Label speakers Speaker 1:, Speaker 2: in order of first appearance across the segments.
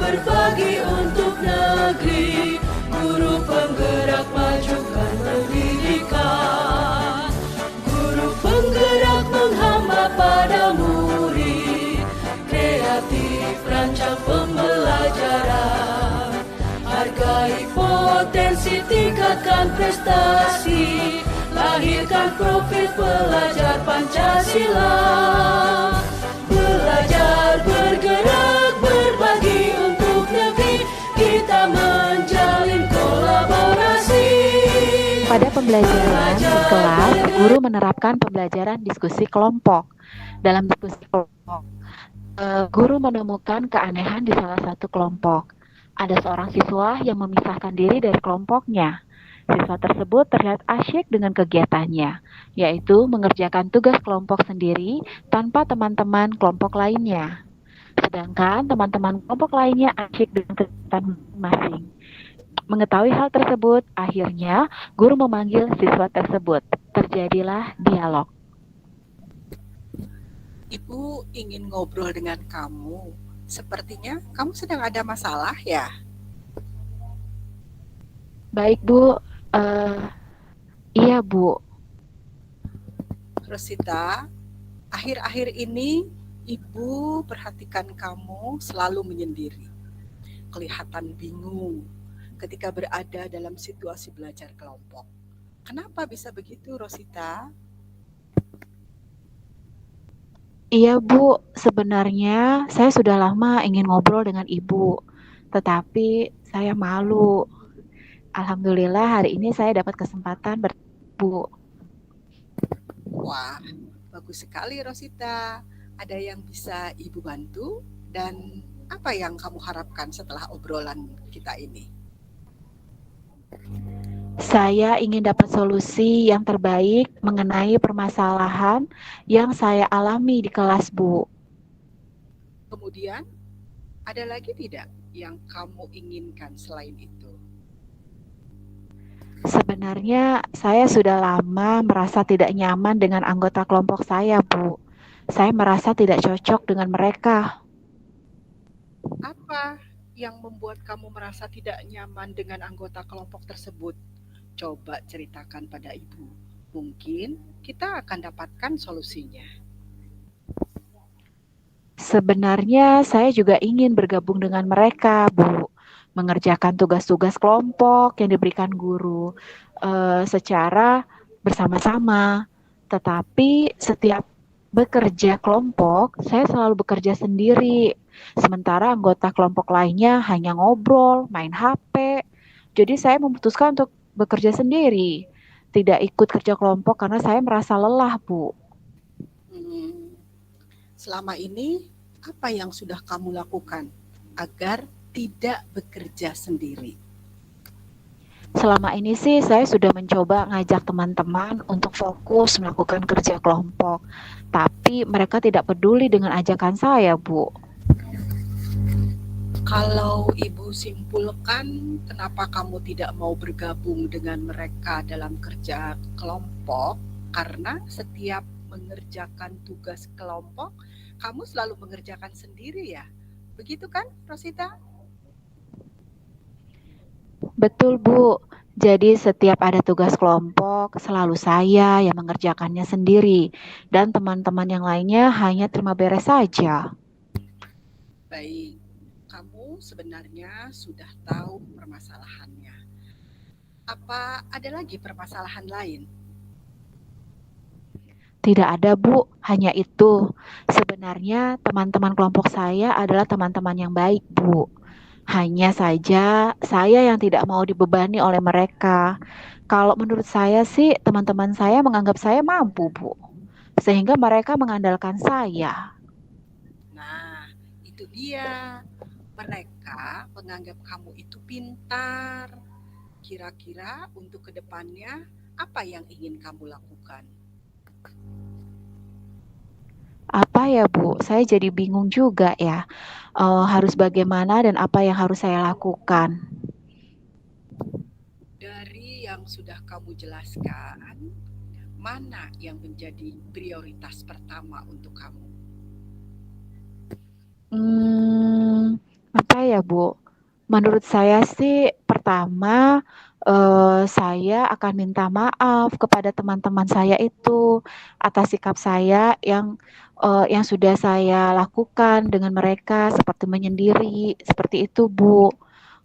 Speaker 1: berbagi untuk negeri, guru penggerak majukan pendidikan, guru penggerak menghamba pada murid, kreatif rancang pembelajaran, hargai potensi, tingkatkan prestasi, lahirkan profil pelajar Pancasila. Belajar, bergerak, berbagi untuk negeri, kita menjalin kolaborasi.
Speaker 2: Pada pembelajaran di kelas, guru menerapkan pembelajaran diskusi kelompok. Dalam diskusi kelompok, guru menemukan keanehan di salah satu kelompok. Ada seorang siswa yang memisahkan diri dari kelompoknya. Siswa tersebut terlihat asyik dengan kegiatannya, yaitu mengerjakan tugas kelompok sendiri tanpa teman-teman kelompok lainnya. Sedangkan teman-teman kelompok lainnya asyik dengan kegiatan masing-masing. Mengetahui hal tersebut, akhirnya guru memanggil siswa tersebut. Terjadilah dialog.
Speaker 3: Ibu ingin ngobrol dengan kamu. Sepertinya kamu sedang ada masalah ya?
Speaker 2: Baik, Bu. Iya, Bu.
Speaker 3: Rosita, akhir-akhir ini Ibu perhatikan kamu selalu menyendiri. Kelihatan bingung ketika berada dalam situasi belajar kelompok. Kenapa bisa begitu, Rosita?
Speaker 2: Iya, Bu. Sebenarnya saya sudah lama ingin ngobrol dengan Ibu, tetapi saya malu. Alhamdulillah hari ini saya dapat kesempatan bertemu Bu.
Speaker 3: Wah, bagus sekali Rosita. Ada yang bisa Ibu bantu? Dan apa yang kamu harapkan setelah obrolan kita ini?
Speaker 2: Saya ingin dapat solusi yang terbaik mengenai permasalahan yang saya alami di kelas, Bu.
Speaker 3: Kemudian, ada lagi tidak yang kamu inginkan selain itu?
Speaker 2: Sebenarnya saya sudah lama merasa tidak nyaman dengan anggota kelompok saya, Bu. Saya merasa tidak cocok dengan mereka.
Speaker 3: Apa yang membuat kamu merasa tidak nyaman dengan anggota kelompok tersebut? Coba ceritakan pada Ibu. Mungkin kita akan dapatkan solusinya.
Speaker 2: Sebenarnya saya juga ingin bergabung dengan mereka, Bu. Mengerjakan tugas-tugas kelompok yang diberikan guru secara bersama-sama. Tetapi setiap bekerja kelompok, saya selalu bekerja sendiri. Sementara anggota kelompok lainnya hanya ngobrol, main HP. Jadi saya memutuskan untuk bekerja sendiri. Tidak ikut kerja kelompok karena saya merasa lelah, Bu.
Speaker 3: Selama ini, apa yang sudah kamu lakukan agar tidak bekerja sendiri?
Speaker 2: Selama ini sih saya sudah mencoba ngajak teman-teman untuk fokus melakukan kerja kelompok. Tapi mereka tidak peduli dengan ajakan saya, Bu.
Speaker 3: Kalau Ibu simpulkan, kenapa kamu tidak mau bergabung dengan mereka dalam kerja kelompok? Karena setiap mengerjakan tugas kelompok, kamu selalu mengerjakan sendiri ya? Begitu kan, Rosita?
Speaker 2: Betul, Bu. Jadi setiap ada tugas kelompok, selalu saya yang mengerjakannya sendiri. Dan teman-teman yang lainnya hanya terima beres saja.
Speaker 3: Baik, kamu sebenarnya sudah tahu permasalahannya. Apa ada lagi permasalahan lain?
Speaker 2: Tidak ada, Bu. Hanya itu. Sebenarnya teman-teman kelompok saya adalah teman-teman yang baik, Bu. Hanya saja saya yang tidak mau dibebani oleh mereka. Kalau menurut saya sih teman-teman saya menganggap saya mampu, Bu. Sehingga mereka mengandalkan saya.
Speaker 3: Nah, itu dia. Mereka menganggap kamu itu pintar. Kira-kira untuk kedepannya, apa yang ingin kamu lakukan?
Speaker 2: Apa ya, Bu? Saya jadi bingung juga ya. Harus bagaimana dan apa yang harus saya lakukan.
Speaker 3: Dari yang sudah kamu jelaskan, mana yang menjadi prioritas pertama untuk kamu?
Speaker 2: Apa ya, ya, Bu? Menurut saya sih pertama, saya akan minta maaf kepada teman-teman saya itu atas sikap saya yang sudah saya lakukan dengan mereka seperti menyendiri, seperti itu, Bu.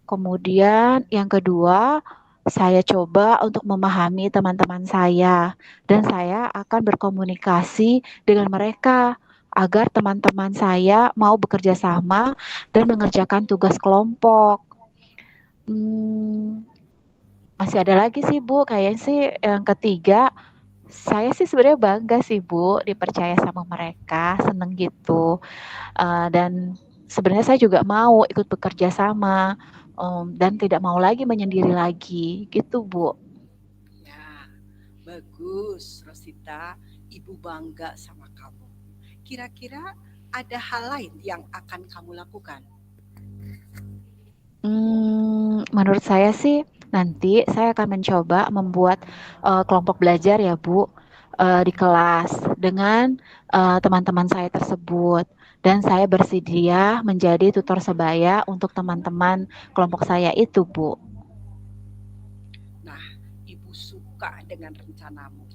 Speaker 2: Kemudian yang kedua, saya coba untuk memahami teman-teman saya dan saya akan berkomunikasi dengan mereka agar teman-teman saya mau bekerja sama dan mengerjakan tugas kelompok. Hmm, masih ada lagi sih Bu, kayaknya sih yang ketiga, saya sih sebenarnya bangga sih Bu dipercaya sama mereka, seneng gitu. Dan sebenarnya saya juga mau ikut bekerja sama dan tidak mau lagi menyendiri lagi, gitu Bu.
Speaker 3: Ya, bagus Rosita, Ibu bangga sama kamu. Kira-kira ada hal lain yang akan kamu lakukan?
Speaker 2: Menurut saya sih nanti saya akan mencoba membuat kelompok belajar ya Bu di kelas dengan teman-teman saya tersebut dan saya bersedia menjadi tutor sebaya untuk teman-teman kelompok saya itu Bu.
Speaker 3: Nah, Ibu suka dengan rencanamu.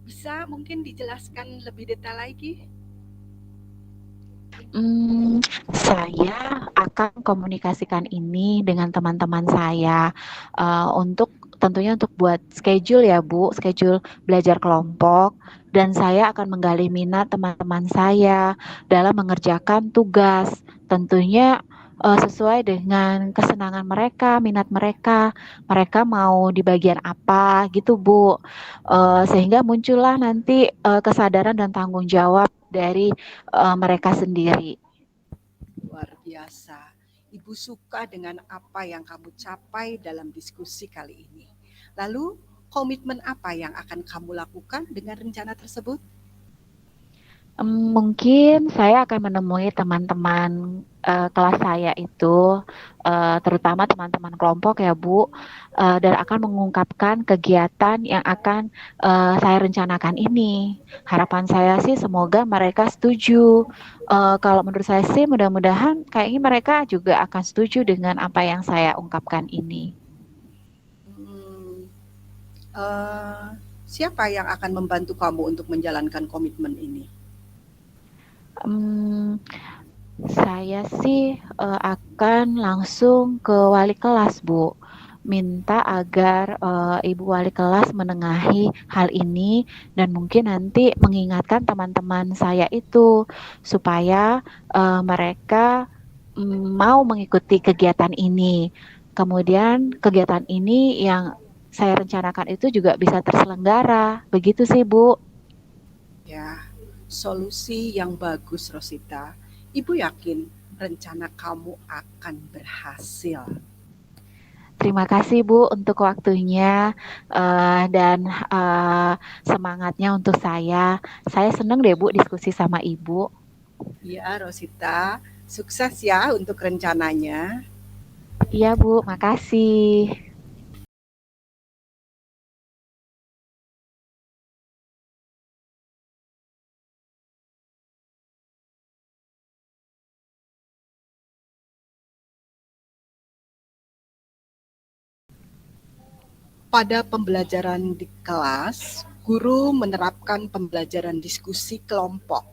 Speaker 3: Bisa mungkin dijelaskan lebih detail lagi?
Speaker 2: Saya akan komunikasikan ini dengan teman-teman saya untuk tentunya untuk buat schedule ya Bu, schedule belajar kelompok dan saya akan menggali minat teman-teman saya dalam mengerjakan tugas. Tentunya sesuai dengan kesenangan mereka, minat mereka. Mereka mau di bagian apa gitu Bu. Sehingga muncullah nanti kesadaran dan tanggung jawab dari mereka sendiri.
Speaker 3: Luar biasa. Ibu suka dengan apa yang kamu capai dalam diskusi kali ini. Lalu, komitmen apa yang akan kamu lakukan dengan rencana tersebut?
Speaker 2: Mungkin saya akan menemui teman-teman kelas saya itu, terutama teman-teman kelompok ya Bu, dan akan mengungkapkan kegiatan yang akan saya rencanakan ini. Harapan saya sih semoga mereka setuju. Kalau menurut saya sih mudah-mudahan kayaknya mereka juga akan setuju dengan apa yang saya ungkapkan ini.
Speaker 3: Hmm, eh, Siapa yang akan membantu kamu untuk menjalankan komitmen ini?
Speaker 2: Mmm, saya sih, akan langsung ke wali kelas, Bu. Minta agar, ibu wali kelas menengahi hal ini dan mungkin nanti mengingatkan teman-teman saya itu, supaya, mereka, mau mengikuti kegiatan ini. Kemudian kegiatan ini yang saya rencanakan itu juga bisa terselenggara, begitu sih, Bu.
Speaker 3: Ya, solusi yang bagus Rosita. Ibu yakin rencana kamu akan berhasil.
Speaker 2: Terima kasih Bu untuk waktunya dan semangatnya untuk saya. Saya senang deh Bu diskusi sama Ibu.
Speaker 3: Ya, Rosita, sukses ya untuk rencananya.
Speaker 2: Iya Bu, makasih.
Speaker 3: Pada pembelajaran di kelas, guru menerapkan pembelajaran diskusi kelompok.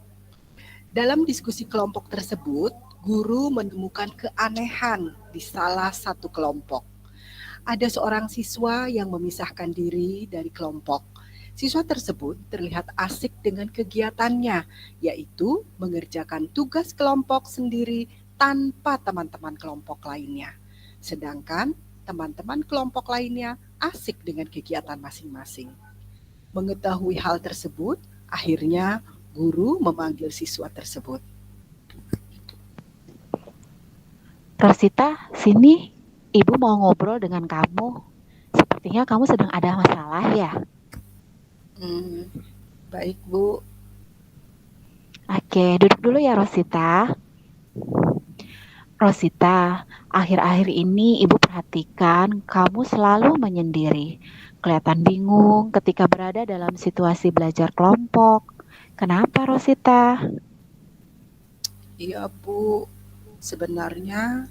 Speaker 3: Dalam diskusi kelompok tersebut, guru menemukan keanehan di salah satu kelompok. Ada seorang siswa yang memisahkan diri dari kelompok. Siswa tersebut terlihat asik dengan kegiatannya, yaitu mengerjakan tugas kelompok sendiri tanpa teman-teman kelompok lainnya. Sedangkan teman-teman kelompok lainnya asik dengan kegiatan masing-masing. Mengetahui hal tersebut, akhirnya guru memanggil siswa tersebut.
Speaker 2: Rosita, sini. Ibu mau ngobrol dengan kamu. Sepertinya kamu sedang ada masalah ya?
Speaker 3: Hmm, Baik Bu.
Speaker 2: Oke, duduk dulu ya Rosita. Rosita, akhir-akhir ini Ibu perhatikan kamu selalu menyendiri. Kelihatan bingung ketika berada dalam situasi belajar kelompok. Kenapa Rosita?
Speaker 3: Iya Bu, sebenarnya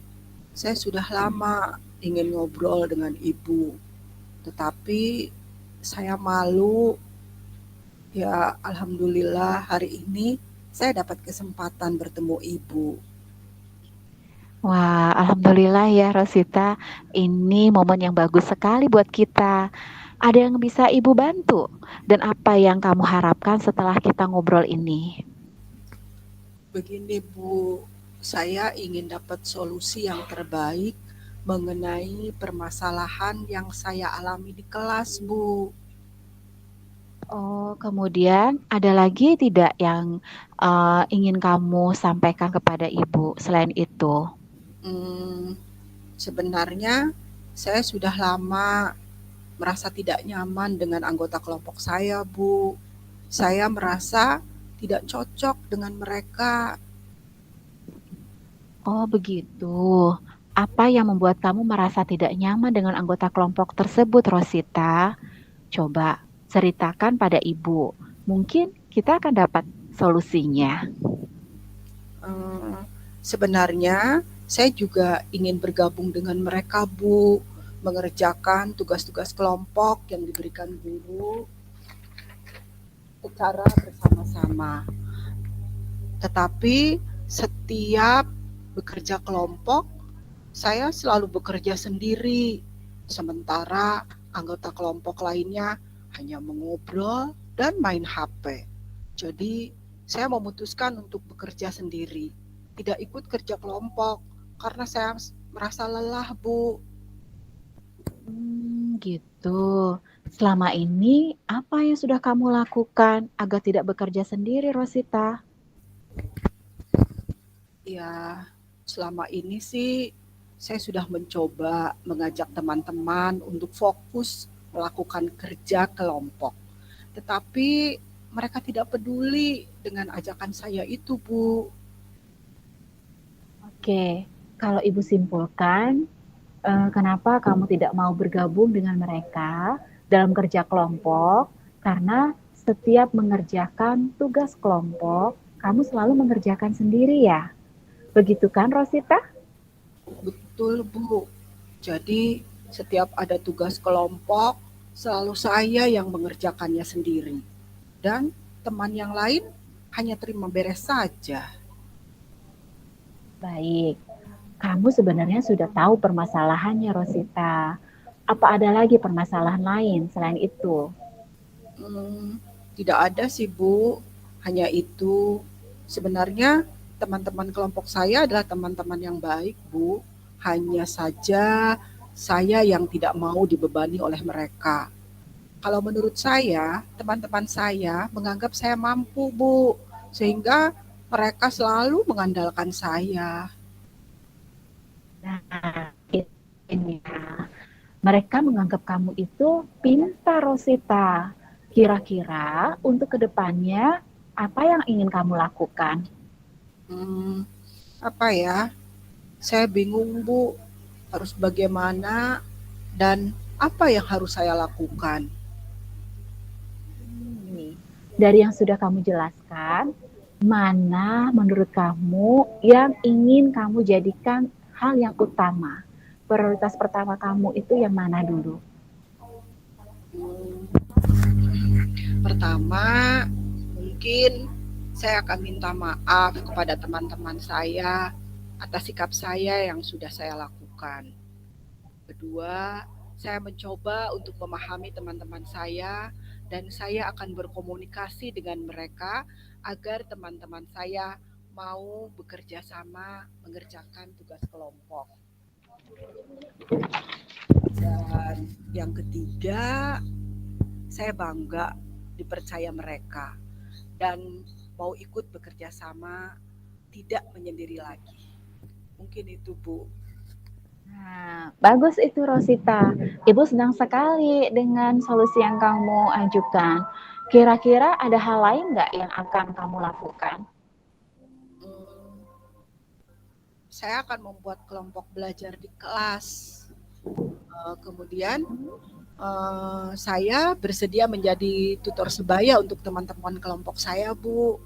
Speaker 3: Saya sudah lama ingin ngobrol dengan ibu, tetapi saya malu. Ya, alhamdulillah hari ini saya dapat kesempatan bertemu ibu.
Speaker 2: Wah, alhamdulillah ya Rosita, ini momen yang bagus sekali buat kita. Ada yang bisa Ibu bantu? Dan apa yang kamu harapkan setelah kita ngobrol ini?
Speaker 3: Begini Bu, saya ingin dapat solusi yang terbaik mengenai permasalahan yang saya alami di kelas Bu.
Speaker 2: Oh, kemudian ada lagi tidak yang ingin kamu sampaikan kepada Ibu selain itu?
Speaker 3: Hmm, Sebenarnya saya sudah lama merasa tidak nyaman dengan anggota kelompok saya Bu. Saya merasa tidak cocok dengan mereka.
Speaker 2: Oh, begitu. Apa yang membuat kamu merasa tidak nyaman dengan anggota kelompok tersebut, Rosita? Coba ceritakan pada ibu. Mungkin kita akan dapat solusinya.
Speaker 3: Eh, Sebenarnya saya juga ingin bergabung dengan mereka, Bu, mengerjakan tugas-tugas kelompok yang diberikan guru secara bersama-sama. Tetapi setiap bekerja kelompok, saya selalu bekerja sendiri, sementara anggota kelompok lainnya hanya mengobrol dan main HP. Jadi, saya memutuskan untuk bekerja sendiri, tidak ikut kerja kelompok karena saya merasa lelah, Bu.
Speaker 2: Gitu. Selama ini apa yang sudah kamu lakukan agar tidak bekerja sendiri, Rosita?
Speaker 3: Ya, selama ini sih saya sudah mencoba mengajak teman-teman untuk fokus melakukan kerja kelompok. Tetapi mereka tidak peduli dengan ajakan saya itu, Bu.
Speaker 2: Oke, kalau ibu simpulkan, kenapa kamu tidak mau bergabung dengan mereka dalam kerja kelompok? Karena setiap mengerjakan tugas kelompok, kamu selalu mengerjakan sendiri ya? Begitu kan, Rosita?
Speaker 3: Betul, Bu. Jadi setiap ada tugas kelompok, selalu saya yang mengerjakannya sendiri. Dan teman yang lain hanya terima beres saja.
Speaker 2: Baik, kamu sebenarnya sudah tahu permasalahannya, Rosita. Apa ada lagi permasalahan lain selain itu?
Speaker 3: Tidak ada sih, Bu. Hanya itu. Sebenarnya teman-teman kelompok saya adalah teman-teman yang baik, Bu. Hanya saja saya yang tidak mau dibebani oleh mereka. Kalau menurut saya, teman-teman saya menganggap saya mampu, Bu. Sehingga mereka selalu mengandalkan saya.
Speaker 2: Nah, ini ya. Mereka menganggap kamu itu pintar, Rosita. Kira-kira untuk kedepannya, apa yang ingin kamu lakukan?
Speaker 3: Hmm, Apa ya? Saya bingung, Bu. Harus bagaimana dan apa yang harus saya lakukan?
Speaker 2: Nih, dari yang sudah kamu jelaskan, mana menurut kamu yang ingin kamu jadikan hal yang utama? Prioritas pertama kamu itu yang mana dulu?
Speaker 3: Hmm, Pertama, mungkin saya akan minta maaf kepada teman-teman saya atas sikap saya yang sudah saya lakukan. Kedua, saya mencoba untuk memahami teman-teman saya dan saya akan berkomunikasi dengan mereka agar teman-teman saya mau bekerja sama mengerjakan tugas kelompok. Dan yang ketiga, saya bangga dipercaya mereka dan mau ikut bekerja sama, tidak menyendiri lagi. Mungkin itu, Bu.
Speaker 2: Nah, bagus itu Rosita. Ibu senang sekali dengan solusi yang kamu ajukan. Kira-kira ada hal lain nggak yang akan kamu lakukan?
Speaker 3: Hmm, saya akan membuat kelompok belajar di kelas. Kemudian saya bersedia menjadi tutor sebaya untuk teman-teman kelompok saya, Bu.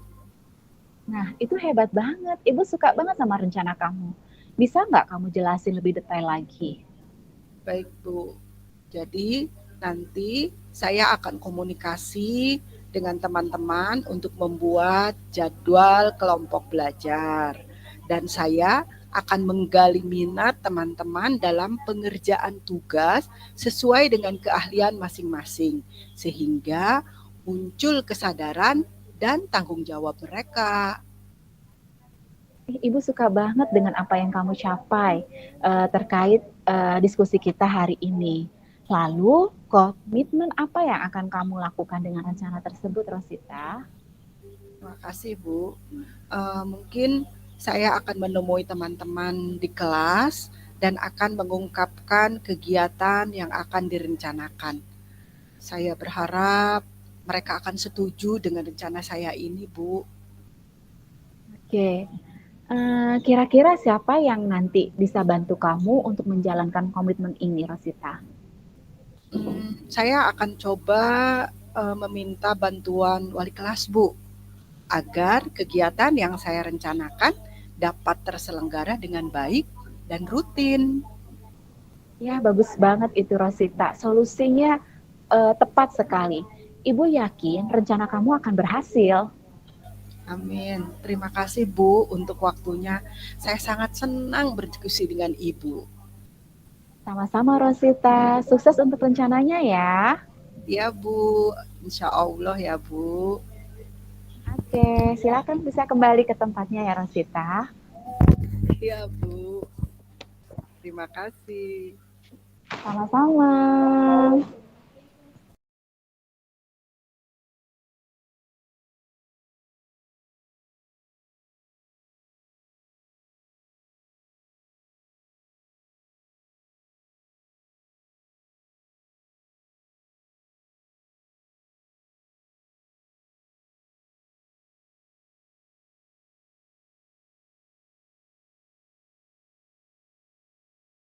Speaker 2: Nah, itu hebat banget. Ibu suka banget sama rencana kamu. Bisa nggak kamu jelasin lebih detail lagi?
Speaker 3: Baik, Bu. Jadi nanti saya akan komunikasi dengan teman-teman untuk membuat jadwal kelompok belajar. Dan saya akan menggali minat teman-teman dalam pengerjaan tugas sesuai dengan keahlian masing-masing, sehingga muncul kesadaran dan tanggung jawab mereka.
Speaker 2: Ibu suka banget dengan apa yang kamu capai terkait diskusi kita hari ini. Lalu, komitmen apa yang akan kamu lakukan dengan rencana tersebut, Rosita?
Speaker 3: Terima kasih, Bu. Mungkin saya akan menemui teman-teman di kelas dan akan mengungkapkan kegiatan yang akan direncanakan. Saya berharap mereka akan setuju dengan rencana saya ini, Bu.
Speaker 2: Oke, kira-kira siapa yang nanti bisa bantu kamu untuk menjalankan komitmen ini, Rosita?
Speaker 3: Saya akan coba meminta bantuan wali kelas, Bu, agar kegiatan yang saya rencanakan dapat terselenggara dengan baik dan rutin.
Speaker 2: Ya, bagus banget itu, Rosita. Solusinya tepat sekali. Ibu yakin rencana kamu akan berhasil.
Speaker 3: Amin. Terima kasih, Bu, untuk waktunya. Saya sangat senang berdiskusi dengan Ibu.
Speaker 2: Sama-sama, Rosita. Sukses untuk rencananya ya.
Speaker 3: Ya, Bu. Insya Allah ya, Bu.
Speaker 2: Oke, silakan bisa kembali ke tempatnya ya, Rosita.
Speaker 3: Ya, Bu. Terima kasih.
Speaker 2: Sama-sama.